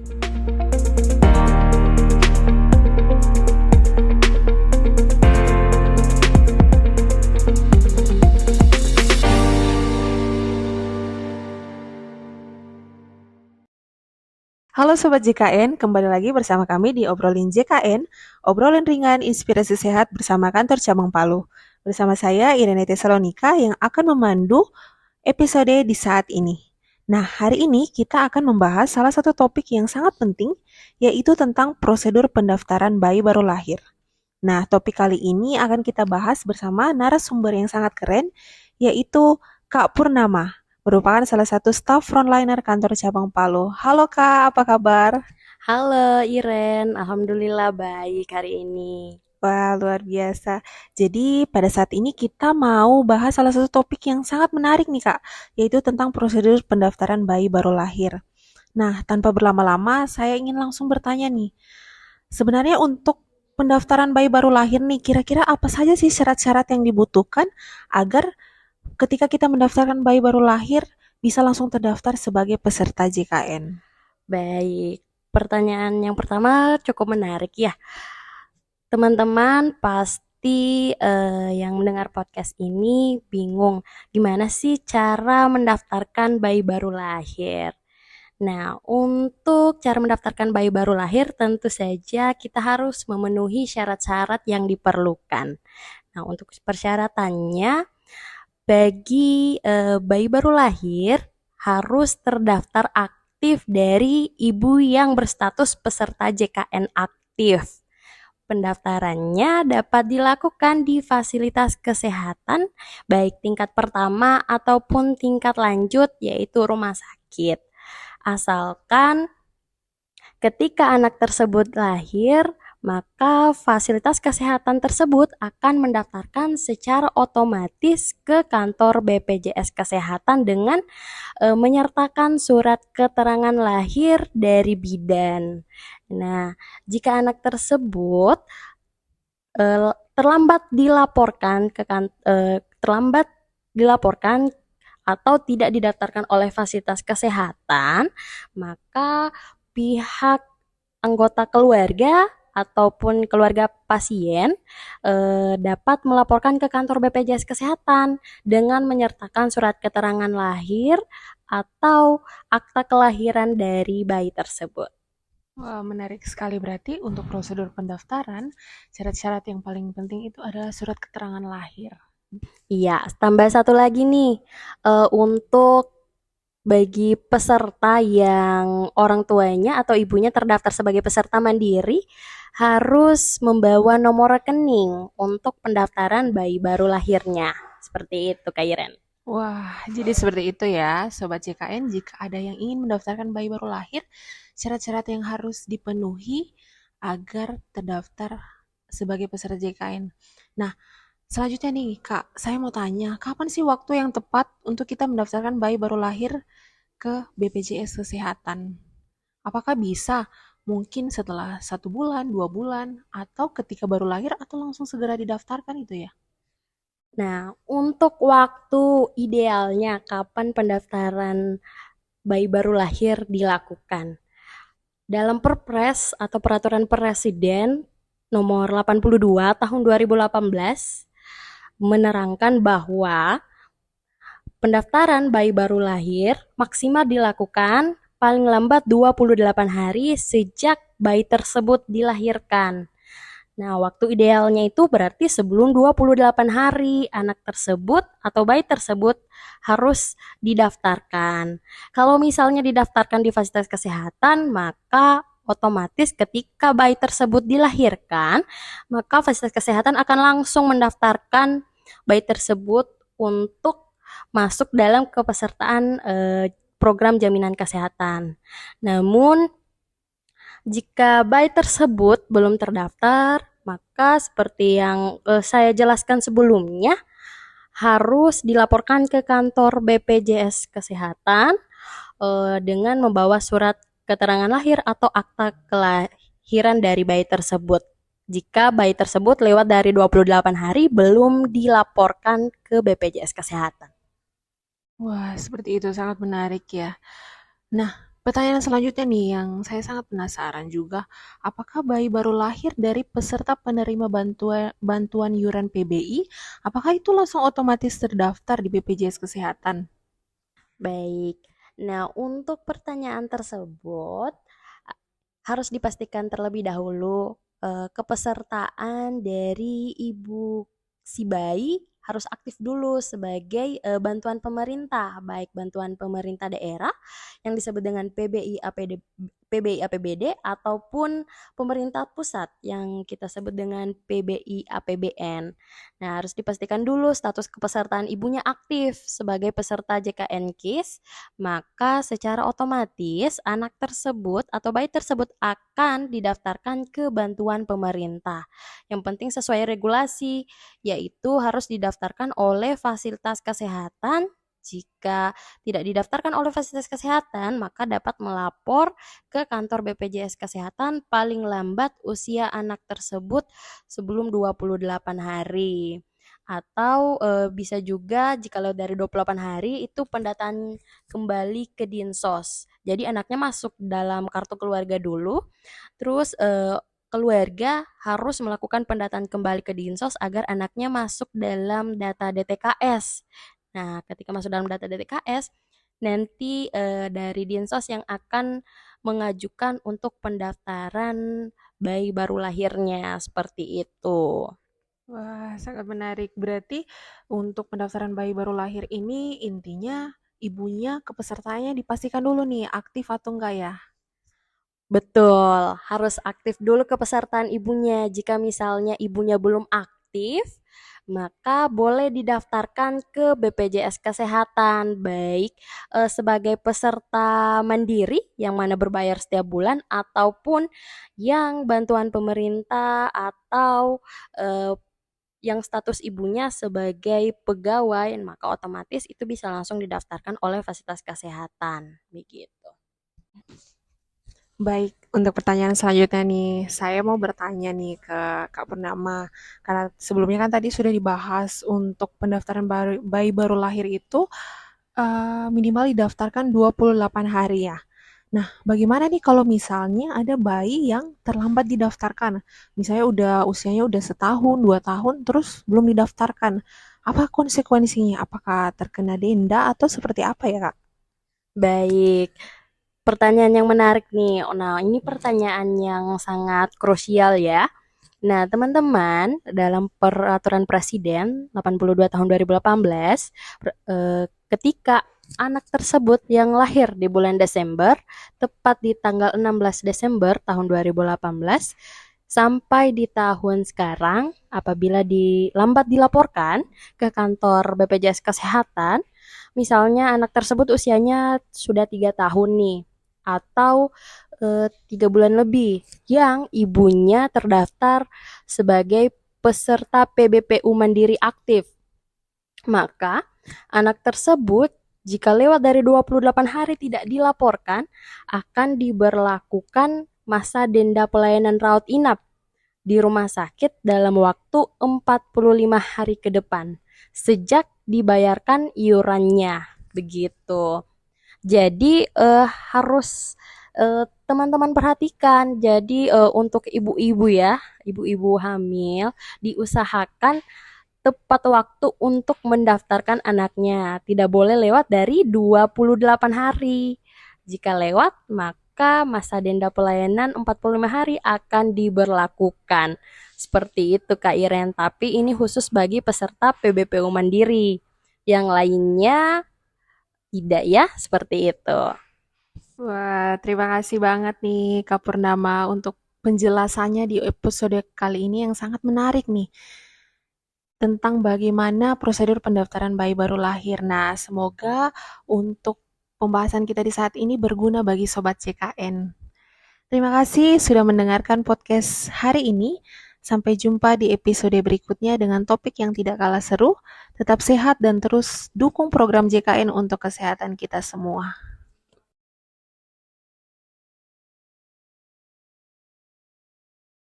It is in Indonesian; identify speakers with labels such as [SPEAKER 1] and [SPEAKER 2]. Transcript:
[SPEAKER 1] Halo Sobat JKN, kembali lagi bersama kami di Obrolin JKN, obrolan ringan inspirasi sehat bersama kantor cabang Palu. Bersama saya Irene Tesalonika yang akan memandu episode di saat ini. Nah, hari ini kita akan membahas salah satu topik yang sangat penting, yaitu tentang prosedur pendaftaran bayi baru lahir. Nah, topik kali ini akan kita bahas bersama narasumber yang sangat keren, yaitu Kak Purnama, merupakan salah satu staf frontliner kantor cabang Palu. Halo Kak, apa kabar?
[SPEAKER 2] Halo Iren, Alhamdulillah baik hari ini.
[SPEAKER 1] Wah, luar biasa. Jadi, pada saat ini kita mau bahas salah satu topik yang sangat menarik nih Kak, yaitu tentang prosedur pendaftaran bayi baru lahir. Nah, tanpa berlama-lama, saya ingin langsung bertanya nih, sebenarnya untuk pendaftaran bayi baru lahir nih, kira-kira apa saja sih syarat-syarat yang dibutuhkan agar ketika kita mendaftarkan bayi baru lahir bisa langsung terdaftar sebagai peserta JKN?
[SPEAKER 2] Baik, pertanyaan yang pertama cukup menarik ya. Teman-teman pasti yang mendengar podcast ini bingung gimana sih cara mendaftarkan bayi baru lahir. Nah, untuk cara mendaftarkan bayi baru lahir tentu saja kita harus memenuhi syarat-syarat yang diperlukan. Nah, untuk persyaratannya bagi bayi baru lahir harus terdaftar aktif dari ibu yang berstatus peserta JKN aktif. Pendaftarannya dapat dilakukan di fasilitas kesehatan baik tingkat pertama ataupun tingkat lanjut yaitu rumah sakit. Asalkan ketika anak tersebut lahir, maka fasilitas kesehatan tersebut akan mendaftarkan secara otomatis ke kantor BPJS Kesehatan dengan menyertakan surat keterangan lahir dari bidan. Nah, jika anak tersebut terlambat dilaporkan atau tidak didaftarkan oleh fasilitas kesehatan, maka pihak anggota keluarga ataupun keluarga pasien dapat melaporkan ke kantor BPJS Kesehatan dengan menyertakan surat keterangan lahir atau akta kelahiran dari bayi tersebut.
[SPEAKER 1] Wah, menarik sekali berarti untuk prosedur pendaftaran, syarat-syarat yang paling penting itu adalah surat keterangan lahir.
[SPEAKER 2] Iya, tambah satu lagi nih, untuk bagi peserta yang orang tuanya atau ibunya terdaftar sebagai peserta mandiri, harus membawa nomor rekening untuk pendaftaran bayi baru lahirnya. Seperti itu, Kak Iren.
[SPEAKER 1] Wah, jadi seperti itu ya, Sobat JKN. Jika ada yang ingin mendaftarkan bayi baru lahir, syarat-syarat yang harus dipenuhi agar terdaftar sebagai peserta JKN. Nah, selanjutnya nih, Kak, saya mau tanya, kapan sih waktu yang tepat untuk kita mendaftarkan bayi baru lahir ke BPJS Kesehatan? Apakah bisa mungkin setelah 1 bulan, 2 bulan, atau ketika baru lahir, atau langsung segera didaftarkan itu ya?
[SPEAKER 2] Nah, untuk waktu idealnya kapan pendaftaran bayi baru lahir dilakukan? Dalam Perpres atau Peraturan Presiden nomor 82 tahun 2018 menerangkan bahwa pendaftaran bayi baru lahir maksimal dilakukan paling lambat 28 hari sejak bayi tersebut dilahirkan. Nah, waktu idealnya itu berarti sebelum 28 hari anak tersebut atau bayi tersebut harus didaftarkan. Kalau misalnya didaftarkan di fasilitas kesehatan, maka otomatis ketika bayi tersebut dilahirkan, maka fasilitas kesehatan akan langsung mendaftarkan bayi tersebut untuk masuk dalam kepesertaan program jaminan kesehatan. Namun, jika bayi tersebut belum terdaftar, maka seperti yang saya jelaskan sebelumnya, harus dilaporkan ke kantor BPJS Kesehatan dengan membawa surat keterangan lahir atau akta kelahiran dari bayi tersebut. Jika bayi tersebut lewat dari 28 hari belum dilaporkan ke BPJS Kesehatan.
[SPEAKER 1] Wah, seperti itu sangat menarik ya. Nah, Pertanyaan selanjutnya nih yang saya sangat penasaran juga, apakah bayi baru lahir dari peserta penerima bantuan bantuan iuran PBI, apakah itu langsung otomatis terdaftar di BPJS Kesehatan?
[SPEAKER 2] Baik. Nah, untuk pertanyaan tersebut harus dipastikan terlebih dahulu kepesertaan dari ibu si bayi harus aktif dulu sebagai bantuan pemerintah, baik bantuan pemerintah daerah yang disebut dengan PBI APD PBI APBD ataupun pemerintah pusat yang kita sebut dengan PBI APBN. Nah, harus dipastikan dulu status kepesertaan ibunya aktif sebagai peserta JKN KIS, maka secara otomatis anak tersebut atau bayi tersebut akan didaftarkan ke bantuan pemerintah. Yang penting sesuai regulasi, yaitu harus didaftarkan oleh fasilitas kesehatan. Jika tidak didaftarkan oleh fasilitas kesehatan, maka dapat melapor ke kantor BPJS Kesehatan paling lambat usia anak tersebut sebelum 28 hari. Atau bisa juga jika dari 28 hari itu pendataan kembali ke Dinsos. Jadi anaknya masuk dalam kartu keluarga dulu, terus keluarga harus melakukan pendataan kembali ke Dinsos agar anaknya masuk dalam data DTKS. Nah, ketika masuk dalam data DTKS, nanti dari Dinsos yang akan mengajukan untuk pendaftaran bayi baru lahirnya seperti itu.
[SPEAKER 1] Wah, sangat menarik. Berarti untuk pendaftaran bayi baru lahir ini intinya ibunya kepesertaannya dipastikan dulu nih aktif atau enggak ya?
[SPEAKER 2] Betul, harus aktif dulu kepesertaan ibunya. Jika misalnya ibunya belum aktif, maka boleh didaftarkan ke BPJS Kesehatan, baik sebagai peserta mandiri yang mana berbayar setiap bulan ataupun yang bantuan pemerintah atau eh, yang status ibunya sebagai pegawai, maka otomatis itu bisa langsung didaftarkan oleh fasilitas kesehatan, begitu.
[SPEAKER 1] Baik, untuk pertanyaan selanjutnya nih, saya mau bertanya nih ke Kak Purnama, karena sebelumnya kan tadi sudah dibahas untuk pendaftaran bayi baru lahir itu minimal didaftarkan 28 hari ya. Nah, bagaimana nih kalau misalnya ada bayi yang terlambat didaftarkan? Misalnya usianya udah setahun, 2 tahun, terus belum didaftarkan. Apa konsekuensinya? Apakah terkena denda atau seperti apa ya, Kak?
[SPEAKER 2] Baik, pertanyaan yang menarik nih. Nah, ini pertanyaan yang sangat krusial ya. Nah, teman-teman, dalam peraturan Presiden 82 tahun 2018, ketika anak tersebut yang lahir di bulan Desember, tepat di tanggal 16 Desember tahun 2018, sampai di tahun sekarang, apabila lambat dilaporkan ke kantor BPJS Kesehatan, misalnya anak tersebut usianya sudah 3 tahun nih, atau 3 bulan lebih, yang ibunya terdaftar sebagai peserta PBPU Mandiri aktif. Maka, anak tersebut jika lewat dari 28 hari tidak dilaporkan, akan diberlakukan masa denda pelayanan rawat inap di rumah sakit dalam waktu 45 hari ke depan sejak dibayarkan iurannya. Begitu. Jadi harus teman-teman perhatikan. Jadi untuk ibu-ibu ya, ibu-ibu hamil diusahakan tepat waktu untuk mendaftarkan anaknya. Tidak boleh lewat dari 28 hari. Jika lewat, maka masa denda pelayanan 45 hari akan diberlakukan. Seperti itu Kak Iren, tapi ini khusus bagi peserta PBPU Mandiri. Yang lainnya tidak ya, seperti itu.
[SPEAKER 1] Wah, terima kasih banget nih Kak Purnama untuk penjelasannya di episode kali ini yang sangat menarik nih tentang bagaimana prosedur pendaftaran bayi baru lahir. Nah, semoga untuk pembahasan kita di saat ini berguna bagi Sobat CKN. Terima kasih sudah mendengarkan podcast hari ini. Sampai jumpa di episode berikutnya dengan topik yang tidak kalah seru. Tetap sehat dan terus dukung program JKN untuk kesehatan kita semua.